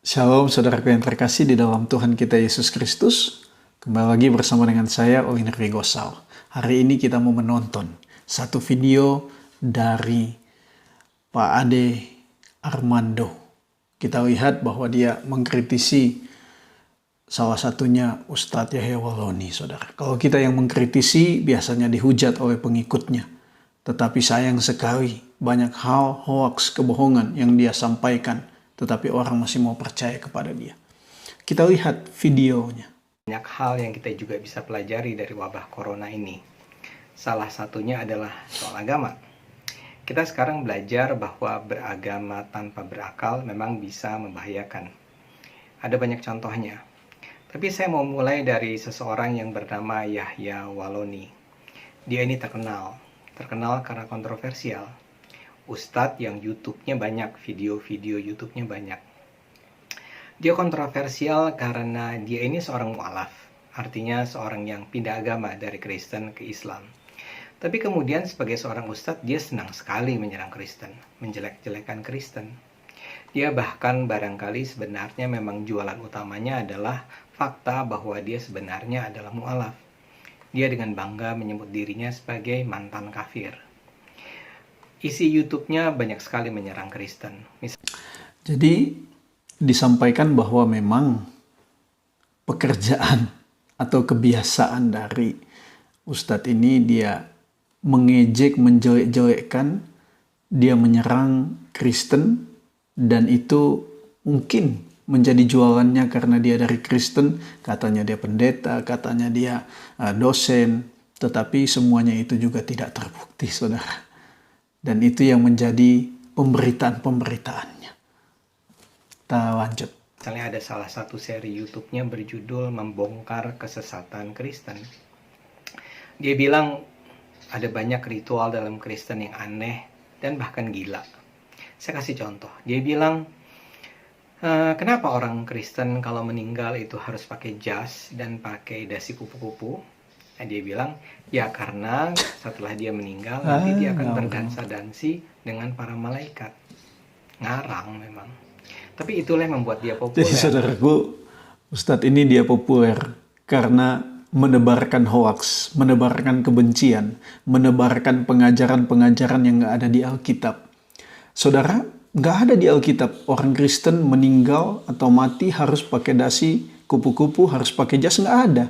Shalom saudaraku yang terkasih di dalam Tuhan kita Yesus Kristus. Kembali lagi bersama dengan saya, Oliner Gosal. Hari ini kita mau menonton satu video dari Pak Ade Armando. Kita lihat bahwa dia mengkritisi salah satunya Ustadz Yahya Walloni, saudara. Kalau kita yang mengkritisi biasanya dihujat oleh pengikutnya. Tetapi sayang sekali banyak hal hoaks, kebohongan yang dia sampaikan. Tetapi orang masih mau percaya kepada dia. Kita lihat videonya. Banyak hal yang kita juga bisa pelajari dari wabah corona ini. Salah satunya adalah soal agama. Kita sekarang belajar bahwa beragama tanpa berakal memang bisa membahayakan. Ada banyak contohnya. Tapi saya mau mulai dari seseorang yang bernama Yahya Walloni. Dia ini terkenal karena kontroversial. Ustadz yang YouTube-nya banyak, video-video YouTube-nya banyak. Dia kontroversial karena dia ini seorang mu'alaf, artinya seorang yang pindah agama dari Kristen ke Islam. Tapi kemudian sebagai seorang ustadz, dia senang sekali menyerang Kristen, menjelek-jelekan Kristen. Dia bahkan barangkali sebenarnya memang jualan utamanya adalah fakta bahwa dia sebenarnya adalah mu'alaf. Dia dengan bangga menyebut dirinya sebagai mantan kafir. Isi YouTube-nya banyak sekali menyerang Kristen. Jadi disampaikan bahwa memang pekerjaan atau kebiasaan dari Ustadz ini dia mengejek, menjelek-jelekkan, dia menyerang Kristen, dan itu mungkin menjadi jualannya karena dia dari Kristen, katanya dia pendeta, katanya dia dosen, tetapi semuanya itu juga tidak terbukti, saudara. Dan itu yang menjadi pemberitaan-pemberitaannya. Kita lanjut. Misalnya ada salah satu seri YouTube-nya berjudul Membongkar Kesesatan Kristen. Dia bilang ada banyak ritual dalam Kristen yang aneh dan bahkan gila. Saya kasih contoh. Dia bilang, kenapa orang Kristen kalau meninggal itu harus pakai jas dan pakai dasi kupu-kupu? Nah, dia bilang, ya karena setelah dia meninggal, nanti dia akan berdansa-dansi dengan para malaikat. Ngarang memang. Tapi itulah yang membuat dia populer. Jadi saudaraku, Ustadz ini dia populer karena menebarkan hoaks, menebarkan kebencian, menebarkan pengajaran-pengajaran yang gak ada di Alkitab. Saudara, gak ada di Alkitab orang Kristen meninggal atau mati harus pakai dasi kupu-kupu, harus pakai jas, gak ada.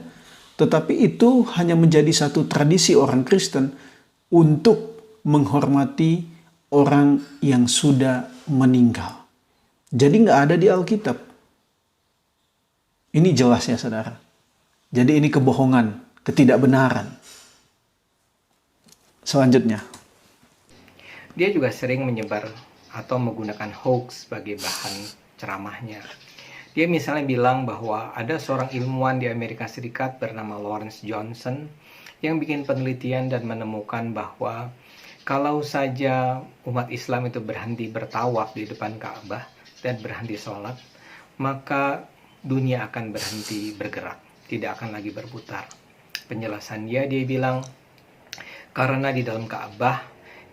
Tetapi itu hanya menjadi satu tradisi orang Kristen untuk menghormati orang yang sudah meninggal. Jadi nggak ada di Alkitab. Ini jelas ya saudara. Jadi ini kebohongan, ketidakbenaran. Selanjutnya. Dia juga sering menyebar atau menggunakan hoax sebagai bahan ceramahnya. Dia misalnya bilang bahwa ada seorang ilmuwan di Amerika Serikat bernama Lawrence Johnson yang bikin penelitian dan menemukan bahwa kalau saja umat Islam itu berhenti bertawaf di depan Ka'bah dan berhenti sholat, maka dunia akan berhenti bergerak, tidak akan lagi berputar. Penjelasan dia bilang, karena di dalam Ka'bah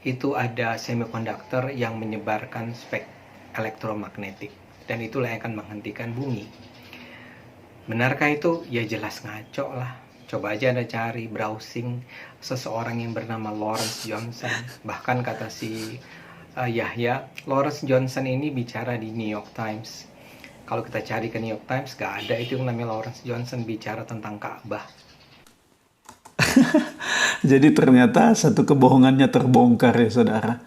itu ada semikonduktor yang menyebarkan spek elektromagnetik. Dan itulah yang akan menghentikan bumi. Benarkah itu? Ya jelas ngaco lah. Coba aja Anda cari, browsing seseorang yang bernama Lawrence Johnson. Bahkan kata si Yahya, Lawrence Johnson ini bicara di New York Times. Kalau kita cari ke New York Times, gak ada itu yang namanya Lawrence Johnson bicara tentang Ka'bah. Jadi ternyata satu kebohongannya terbongkar ya saudara.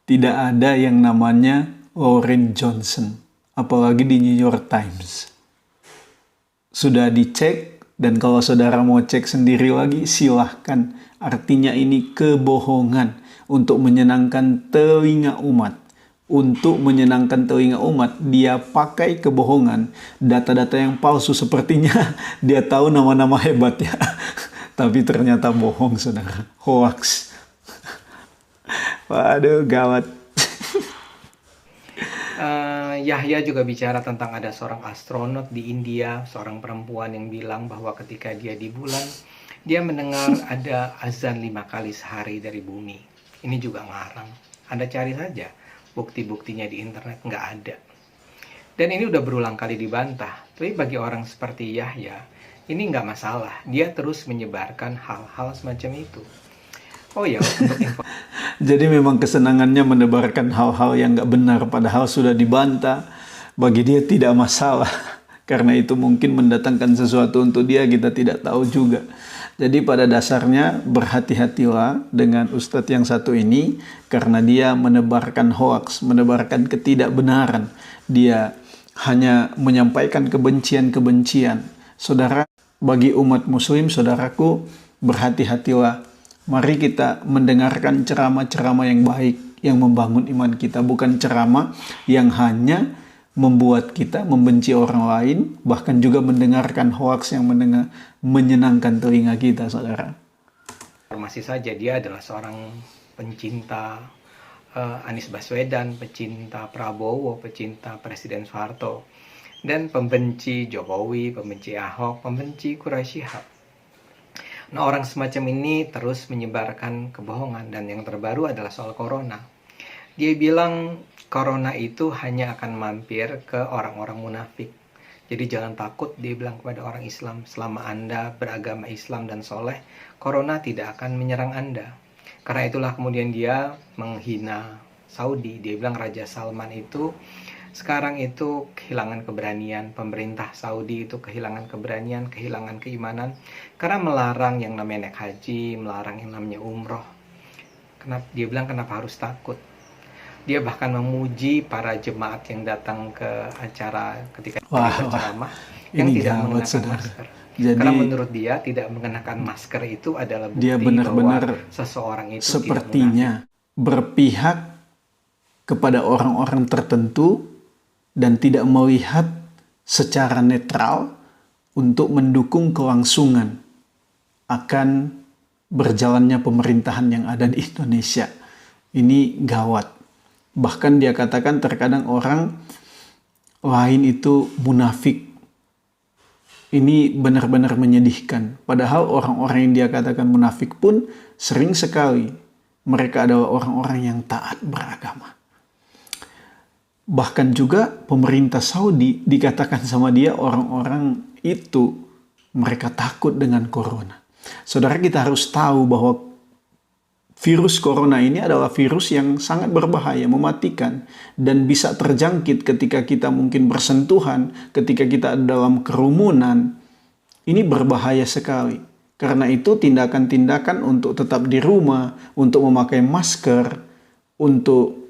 Tidak ada yang namanya Lawrence Johnson. Apalagi di New York Times. Sudah dicek, dan kalau saudara mau cek sendiri lagi, silahkan. Artinya ini kebohongan untuk menyenangkan telinga umat. Untuk menyenangkan telinga umat, dia pakai kebohongan. Data-data yang palsu sepertinya dia tahu nama-nama hebat ya. Tapi ternyata bohong saudara. Hoax. Waduh, gawat. Yahya juga bicara tentang ada seorang astronot di India, seorang perempuan yang bilang bahwa ketika dia di bulan, dia mendengar ada azan 5 kali sehari dari bumi. Ini juga ngarang. Anda cari saja bukti-buktinya di internet, nggak ada. Dan ini udah berulang kali dibantah. Tapi bagi orang seperti Yahya, ini nggak masalah. Dia terus menyebarkan hal-hal semacam itu. Oh ya, untuk info. Jadi memang kesenangannya menebarkan hal-hal yang nggak benar, padahal sudah dibantah. Bagi dia tidak masalah. Karena itu mungkin mendatangkan sesuatu untuk dia, kita tidak tahu juga. Jadi pada dasarnya berhati-hatilah dengan ustadz yang satu ini, karena dia menebarkan hoaks, menebarkan ketidakbenaran. Dia hanya menyampaikan kebencian-kebencian. Saudara, bagi umat muslim, saudaraku, berhati-hatilah. Mari kita mendengarkan ceramah-ceramah yang baik, yang membangun iman kita, bukan ceramah yang hanya membuat kita membenci orang lain, bahkan juga mendengarkan hoaks yang menyenangkan telinga kita, saudara. Informasi saja, dia adalah seorang pencinta Anies Baswedan, pecinta Prabowo, pecinta Presiden Soeharto, dan pembenci Jokowi, pembenci Ahok, pembenci Quraisy Shihab. Nah, orang semacam ini terus menyebarkan kebohongan, dan yang terbaru adalah soal corona. Dia bilang corona itu hanya akan mampir ke orang-orang munafik. Jadi jangan takut, dia bilang kepada orang Islam, selama Anda beragama Islam dan soleh, corona tidak akan menyerang Anda. Karena itulah kemudian dia menghina Saudi. Dia bilang Raja Salman itu sekarang itu kehilangan keberanian, pemerintah Saudi itu kehilangan keberanian, kehilangan keimanan, karena melarang yang namanya naik haji, melarang yang namanya umroh. Dia bilang kenapa harus takut? Dia bahkan memuji para jemaat yang datang ke acara ketika berceramah yang tidak mengenakan masker. Jadi, karena menurut dia tidak mengenakan masker itu adalah bukti dia benar-benar bahwa seseorang itu sepertinya berpihak kepada orang-orang tertentu dan tidak melihat secara netral untuk mendukung kelangsungan akan berjalannya pemerintahan yang ada di Indonesia. Ini gawat. Bahkan dia katakan terkadang orang lain itu munafik. Ini benar-benar menyedihkan. Padahal orang-orang yang dia katakan munafik pun sering sekali mereka adalah orang-orang yang taat beragama. Bahkan juga pemerintah Saudi dikatakan sama dia orang-orang itu mereka takut dengan corona. Saudara, kita harus tahu bahwa virus corona ini adalah virus yang sangat berbahaya, mematikan, dan bisa terjangkit ketika kita mungkin bersentuhan, ketika kita dalam kerumunan. Ini berbahaya sekali. Karena itu tindakan-tindakan untuk tetap di rumah, untuk memakai masker, untuk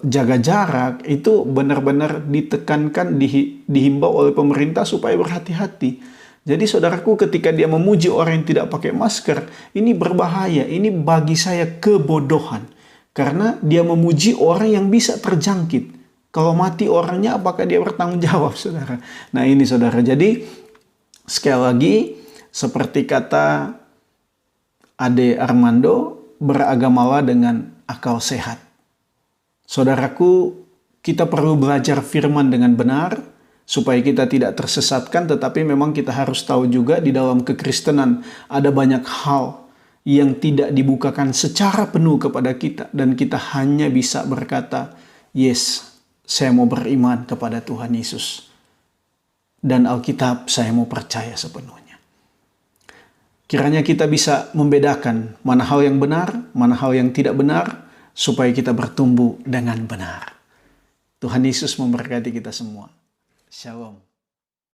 jaga jarak, itu benar-benar ditekankan, dihimbau oleh pemerintah supaya berhati-hati. Jadi saudaraku, ketika dia memuji orang yang tidak pakai masker, ini berbahaya. Ini bagi saya kebodohan. Karena dia memuji orang yang bisa terjangkit. Kalau mati orangnya, apakah dia bertanggung jawab, saudara? Nah ini saudara, jadi sekali lagi, seperti kata Ade Armando, beragamalah dengan akal sehat. Saudaraku, kita perlu belajar firman dengan benar, supaya kita tidak tersesatkan, tetapi memang kita harus tahu juga di dalam kekristenan ada banyak hal yang tidak dibukakan secara penuh kepada kita, dan kita hanya bisa berkata, yes, saya mau beriman kepada Tuhan Yesus. Dan Alkitab saya mau percaya sepenuhnya. Kiranya kita bisa membedakan mana hal yang benar, mana hal yang tidak benar, supaya kita bertumbuh dengan benar. Tuhan Yesus memberkati kita semua. Shalom.